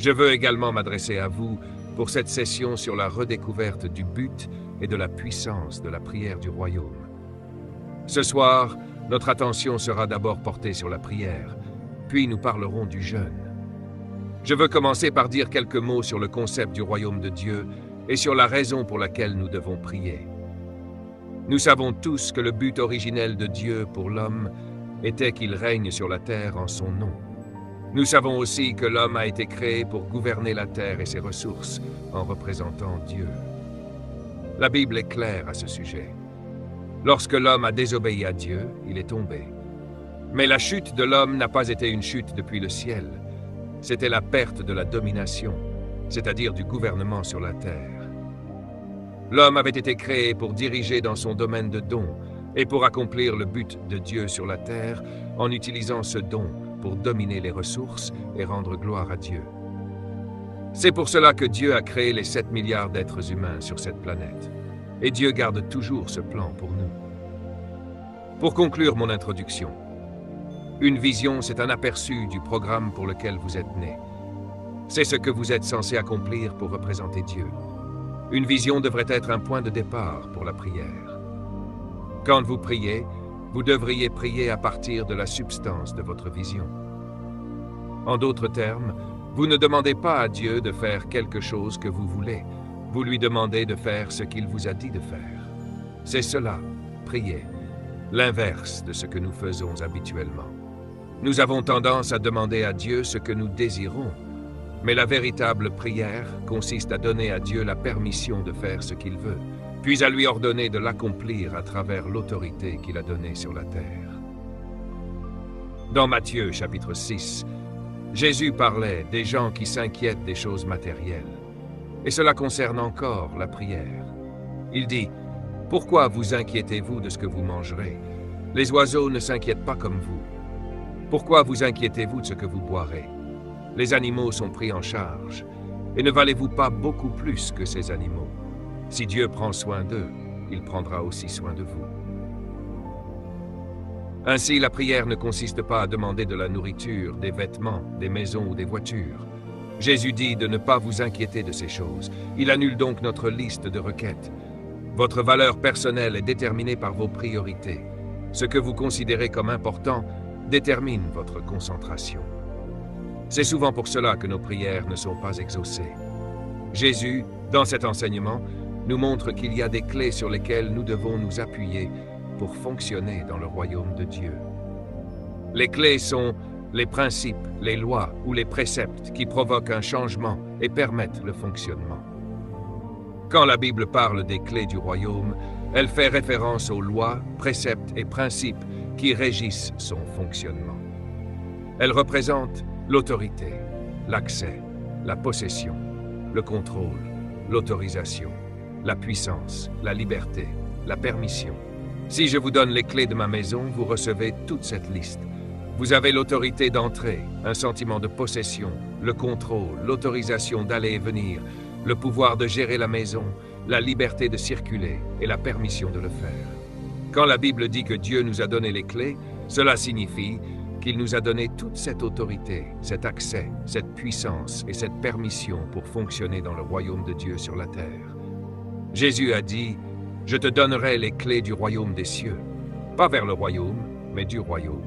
Je veux également m'adresser à vous pour cette session sur la redécouverte du but et de la puissance de la prière du royaume. Ce soir, notre attention sera d'abord portée sur la prière, puis nous parlerons du jeûne. Je veux commencer par dire quelques mots sur le concept du royaume de Dieu et sur la raison pour laquelle nous devons prier. Nous savons tous que le but originel de Dieu pour l'homme était qu'il règne sur la terre en son nom. Nous savons aussi que l'homme a été créé pour gouverner la terre et ses ressources en représentant Dieu. La Bible est claire à ce sujet. Lorsque l'homme a désobéi à Dieu, il est tombé. Mais la chute de l'homme n'a pas été une chute depuis le ciel. C'était la perte de la domination, c'est-à-dire du gouvernement sur la terre. L'homme avait été créé pour diriger dans son domaine de don et pour accomplir le but de Dieu sur la terre en utilisant ce don pour dominer les ressources et rendre gloire à Dieu. C'est pour cela que Dieu a créé les 7 milliards d'êtres humains sur cette planète. Et Dieu garde toujours ce plan pour nous. Pour conclure mon introduction, une vision, c'est un aperçu du programme pour lequel vous êtes né. C'est ce que vous êtes censé accomplir pour représenter Dieu. Une vision devrait être un point de départ pour la prière. Quand vous priez, vous devriez prier à partir de la substance de votre vision. En d'autres termes, vous ne demandez pas à Dieu de faire quelque chose que vous voulez. Vous lui demandez de faire ce qu'il vous a dit de faire. C'est cela, prier, l'inverse de ce que nous faisons habituellement. Nous avons tendance à demander à Dieu ce que nous désirons, mais la véritable prière consiste à donner à Dieu la permission de faire ce qu'il veut, puis à lui ordonner de l'accomplir à travers l'autorité qu'il a donnée sur la terre. Dans Matthieu chapitre 6, Jésus parlait des gens qui s'inquiètent des choses matérielles. Et cela concerne encore la prière. Il dit, « Pourquoi vous inquiétez-vous de ce que vous mangerez? Les oiseaux ne s'inquiètent pas comme vous. Pourquoi vous inquiétez-vous de ce que vous boirez? Les animaux sont pris en charge. Et ne valez-vous pas beaucoup plus que ces animaux? Si Dieu prend soin d'eux, il prendra aussi soin de vous. » Ainsi, la prière ne consiste pas à demander de la nourriture, des vêtements, des maisons ou des voitures. Jésus dit de ne pas vous inquiéter de ces choses. Il annule donc notre liste de requêtes. Votre valeur personnelle est déterminée par vos priorités. Ce que vous considérez comme important détermine votre concentration. C'est souvent pour cela que nos prières ne sont pas exaucées. Jésus, dans cet enseignement, nous montre qu'il y a des clés sur lesquelles nous devons nous appuyer pour fonctionner dans le royaume de Dieu. Les clés sont les principes, les lois ou les préceptes qui provoquent un changement et permettent le fonctionnement. Quand la Bible parle des clés du royaume, elle fait référence aux lois, préceptes et principes qui régissent son fonctionnement. Elle représente l'autorité, l'accès, la possession, le contrôle, l'autorisation, la puissance, la liberté, la permission. Si je vous donne les clés de ma maison, vous recevez toute cette liste. Vous avez l'autorité d'entrer, un sentiment de possession, le contrôle, l'autorisation d'aller et venir, le pouvoir de gérer la maison, la liberté de circuler et la permission de le faire. Quand la Bible dit que Dieu nous a donné les clés, cela signifie qu'il nous a donné toute cette autorité, cet accès, cette puissance et cette permission pour fonctionner dans le royaume de Dieu sur la terre. Jésus a dit, « Je te donnerai les clés du royaume des cieux », pas vers le royaume, mais du royaume.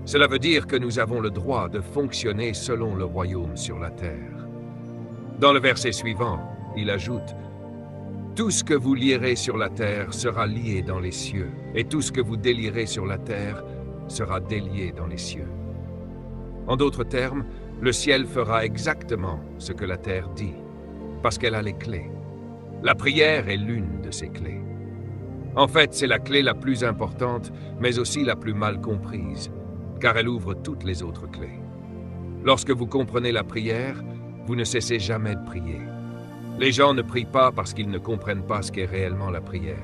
Cela veut dire que nous avons le droit de fonctionner selon le royaume sur la terre. Dans le verset suivant, il ajoute, « Tout ce que vous lierez sur la terre sera lié dans les cieux, et tout ce que vous délierez sur la terre sera délié dans les cieux. » En d'autres termes, le ciel fera exactement ce que la terre dit, parce qu'elle a les clés. La prière est l'une de ces clés. En fait, c'est la clé la plus importante, mais aussi la plus mal comprise, car elle ouvre toutes les autres clés. Lorsque vous comprenez la prière, vous ne cessez jamais de prier. Les gens ne prient pas parce qu'ils ne comprennent pas ce qu'est réellement la prière.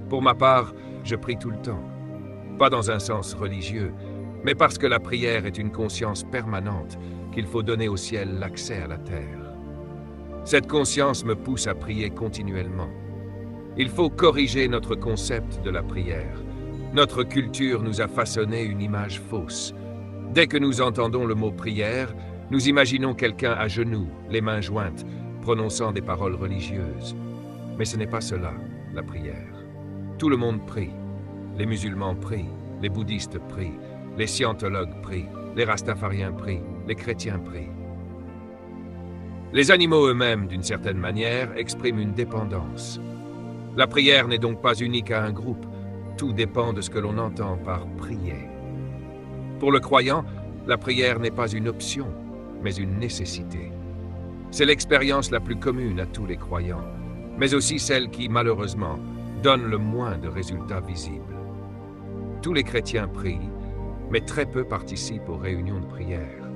Pour ma part, je prie tout le temps. Pas dans un sens religieux, mais parce que la prière est une conscience permanente qu'il faut donner au ciel l'accès à la terre. Cette conscience me pousse à prier continuellement. Il faut corriger notre concept de la prière. Notre culture nous a façonné une image fausse. Dès que nous entendons le mot prière, Nous imaginons quelqu'un à genoux, les mains jointes, prononçant des paroles religieuses. Mais ce n'est pas cela, la prière. Tout le monde prie. Les musulmans prient, les bouddhistes prient, les scientologues prient, les rastafariens prient, les chrétiens prient. Les animaux eux-mêmes, d'une certaine manière, expriment une dépendance. La prière n'est donc pas unique à un groupe. Tout dépend de ce que l'on entend par prier. Pour le croyant, la prière n'est pas une option, mais une nécessité. C'est l'expérience la plus commune à tous les croyants, mais aussi celle qui, malheureusement, donne le moins de résultats visibles. Tous les chrétiens prient, mais très peu participent aux réunions de prière.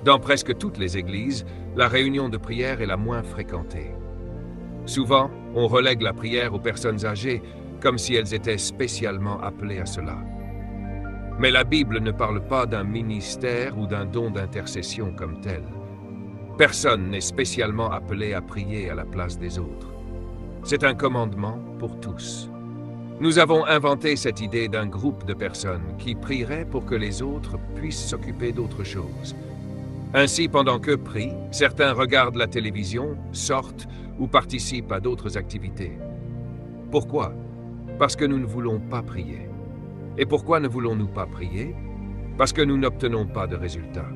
Dans presque toutes les églises, la réunion de prière est la moins fréquentée. Souvent, on relègue la prière aux personnes âgées, comme si elles étaient spécialement appelées à cela. Mais la Bible ne parle pas d'un ministère ou d'un don d'intercession comme tel. Personne n'est spécialement appelé à prier à la place des autres. C'est un commandement pour tous. Nous avons inventé cette idée d'un groupe de personnes qui prieraient pour que les autres puissent s'occuper d'autre chose. Ainsi, pendant qu'eux prient, certains regardent la télévision, sortent ou participent à d'autres activités. Pourquoi? Parce que nous ne voulons pas prier. Et pourquoi ne voulons-nous pas prier? Parce que nous n'obtenons pas de résultats.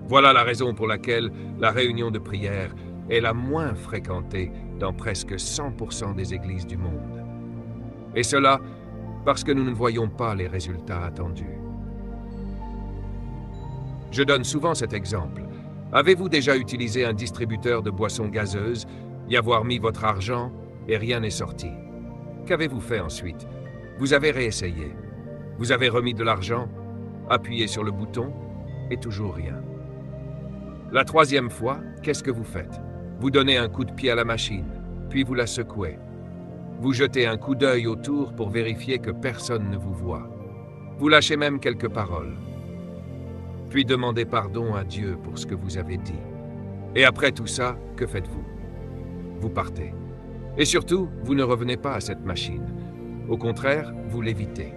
Voilà la raison pour laquelle la réunion de prière est la moins fréquentée dans presque 100% des églises du monde. Et cela parce que nous ne voyons pas les résultats attendus. Je donne souvent cet exemple. Avez-vous déjà utilisé un distributeur de boissons gazeuses, y avoir mis votre argent et rien n'est sorti? Qu'avez-vous fait ensuite? Vous avez réessayé. Vous avez remis de l'argent, appuyé sur le bouton et toujours rien. La troisième fois, qu'est-ce que vous faites? Vous donnez un coup de pied à la machine, puis vous la secouez. Vous jetez un coup d'œil autour pour vérifier que personne ne vous voit. Vous lâchez même quelques paroles. Puis demandez pardon à Dieu pour ce que vous avez dit. Et après tout ça, que faites-vous? Vous partez. Et surtout, vous ne revenez pas à cette machine. Au contraire, vous l'évitez.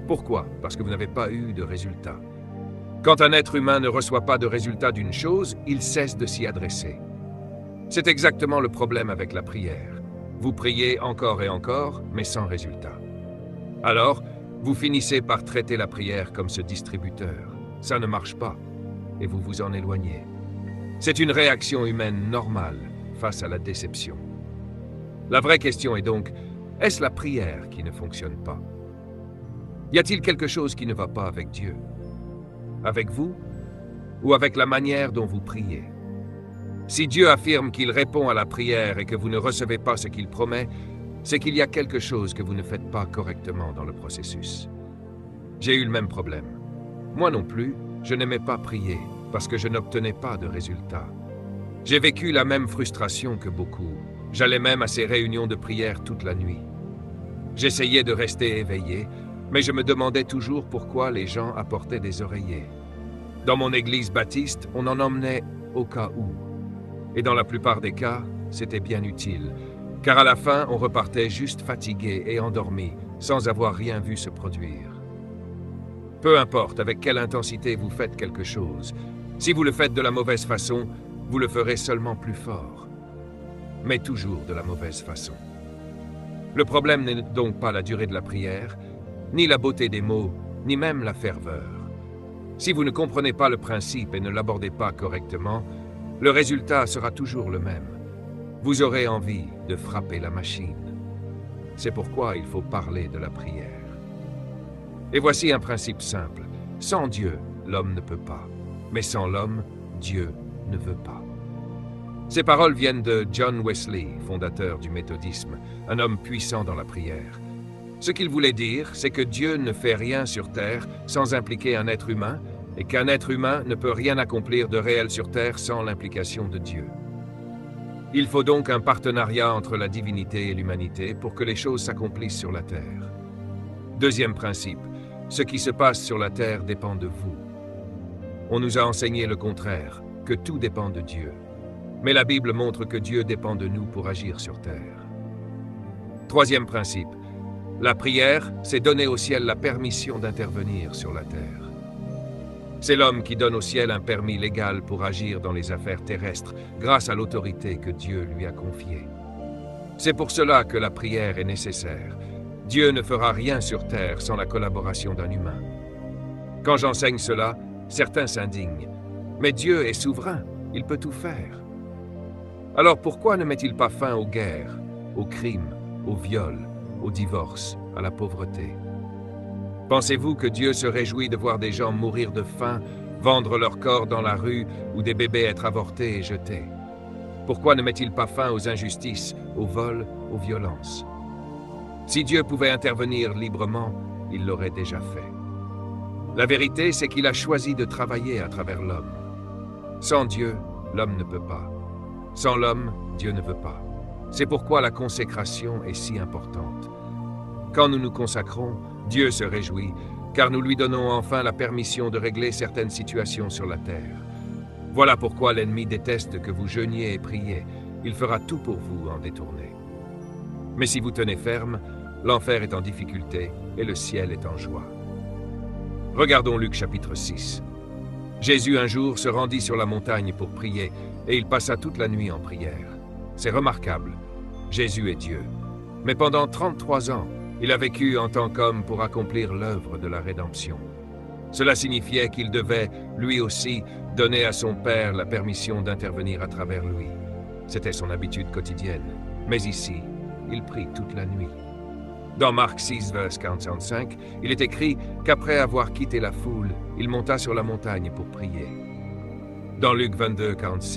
Pourquoi? Parce que vous n'avez pas eu de résultat. Quand un être humain ne reçoit pas de résultat d'une chose, il cesse de s'y adresser. C'est exactement le problème avec la prière. Vous priez encore et encore, mais sans résultat. Alors, vous finissez par traiter la prière comme ce distributeur. Ça ne marche pas, et vous vous en éloignez. C'est une réaction humaine normale face à la déception. La vraie question est donc, est-ce la prière qui ne fonctionne pas? Y a-t-il quelque chose qui ne va pas avec Dieu? Avec vous? Ou avec la manière dont vous priez? Si Dieu affirme qu'il répond à la prière et que vous ne recevez pas ce qu'il promet, c'est qu'il y a quelque chose que vous ne faites pas correctement dans le processus. J'ai eu le même problème. Moi non plus, je n'aimais pas prier parce que je n'obtenais pas de résultats. J'ai vécu la même frustration que beaucoup. J'allais même à ces réunions de prière toute la nuit. J'essayais de rester éveillé, mais je me demandais toujours pourquoi les gens apportaient des oreillers. Dans mon église baptiste, on en emmenait au cas où. Et dans la plupart des cas, c'était bien utile, car à la fin, on repartait juste fatigué et endormi, sans avoir rien vu se produire. Peu importe avec quelle intensité vous faites quelque chose, si vous le faites de la mauvaise façon, vous le ferez seulement plus fort. Mais toujours de la mauvaise façon. Le problème n'est donc pas la durée de la prière, ni la beauté des mots, ni même la ferveur. Si vous ne comprenez pas le principe et ne l'abordez pas correctement, le résultat sera toujours le même. Vous aurez envie de frapper la machine. C'est pourquoi il faut parler de la prière. Et voici un principe simple. Sans Dieu, l'homme ne peut pas. Mais sans l'homme, Dieu ne veut pas. Ces paroles viennent de John Wesley, fondateur du méthodisme, un homme puissant dans la prière. Ce qu'il voulait dire, c'est que Dieu ne fait rien sur terre sans impliquer un être humain, et qu'un être humain ne peut rien accomplir de réel sur terre sans l'implication de Dieu. Il faut donc un partenariat entre la divinité et l'humanité pour que les choses s'accomplissent sur la terre. Deuxième principe, ce qui se passe sur la terre dépend de vous. On nous a enseigné le contraire, que tout dépend de Dieu. Mais la Bible montre que Dieu dépend de nous pour agir sur terre. Troisième principe, la prière, c'est donner au ciel la permission d'intervenir sur la terre. C'est l'homme qui donne au ciel un permis légal pour agir dans les affaires terrestres grâce à l'autorité que Dieu lui a confiée. C'est pour cela que la prière est nécessaire. Dieu ne fera rien sur terre sans la collaboration d'un humain. Quand j'enseigne cela, certains s'indignent. Mais Dieu est souverain, il peut tout faire. Alors pourquoi ne met-il pas fin aux guerres, aux crimes, aux viols, aux divorces, à la pauvreté? Pensez-vous que Dieu se réjouit de voir des gens mourir de faim, vendre leur corps dans la rue ou des bébés être avortés et jetés? Pourquoi ne met-il pas fin aux injustices, aux vols, aux violences? Si Dieu pouvait intervenir librement, il l'aurait déjà fait. La vérité, c'est qu'il a choisi de travailler à travers l'homme. Sans Dieu, l'homme ne peut pas. Sans l'homme, Dieu ne veut pas. C'est pourquoi la consécration est si importante. Quand nous nous consacrons, Dieu se réjouit, car nous lui donnons enfin la permission de régler certaines situations sur la terre. Voilà pourquoi l'ennemi déteste que vous jeûniez et priez. Il fera tout pour vous en détourner. Mais si vous tenez ferme, l'enfer est en difficulté et le ciel est en joie. Regardons Luc chapitre 6. Jésus un jour se rendit sur la montagne pour prier et il passa toute la nuit en prière. C'est remarquable. Jésus est Dieu. Mais pendant 33 ans, il a vécu en tant qu'homme pour accomplir l'œuvre de la rédemption. Cela signifiait qu'il devait, lui aussi, donner à son Père la permission d'intervenir à travers lui. C'était son habitude quotidienne. Mais ici, il prie toute la nuit. Dans Marc 6, verset 45, il est écrit qu'après avoir quitté la foule, il monta sur la montagne pour prier. Dans Luc 22, 46,